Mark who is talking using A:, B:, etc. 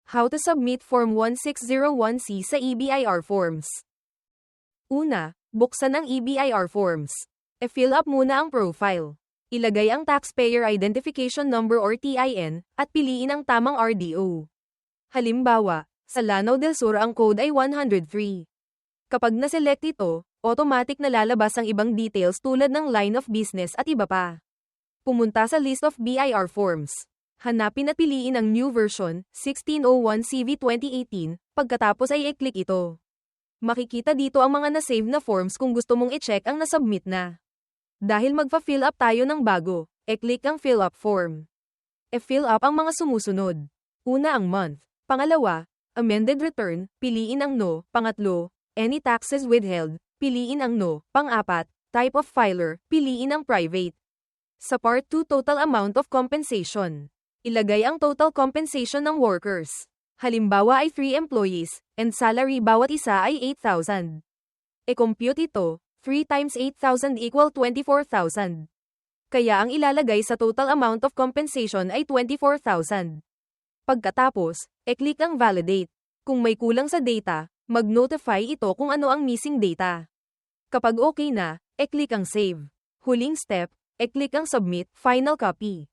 A: How to submit Form 1601C sa EBIR Forms. Una, buksan ang EBIR Forms. E-fill up muna ang profile. Ilagay ang Taxpayer Identification Number or TIN, at piliin ang tamang RDO. Halimbawa, sa Lanao del Sur ang code ay 103. Kapag na-select ito, automatic na lalabas ang ibang details tulad ng line of business at iba pa. Pumunta sa list of BIR forms. Hanapin at piliin ang new version, 1601 CV 2018, pagkatapos ay i-click ito. Makikita dito ang mga na-save na forms kung gusto mong i-check ang na-submit na. Dahil magpa-fill up tayo ng bago, i-click ang fill up form. E-fill up ang mga sumusunod. Una ang month. Pangalawa, amended return, piliin ang no. Pangatlo, any taxes withheld, piliin ang no. Pang-apat, type of filer, piliin ang private. Sa Part 2 total amount of compensation. Ilagay ang total compensation ng workers. Halimbawa ay 3 employees, and salary bawat isa ay 8,000. E-compute ito, 3 times 8,000 equal 24,000. Kaya ang ilalagay sa total amount of compensation ay 24,000. Pagkatapos, e-click ang validate. Kung may kulang sa data, mag-notify ito kung ano ang missing data. Kapag okay na, e-click ang save. Huling step, e-click ang submit, final copy.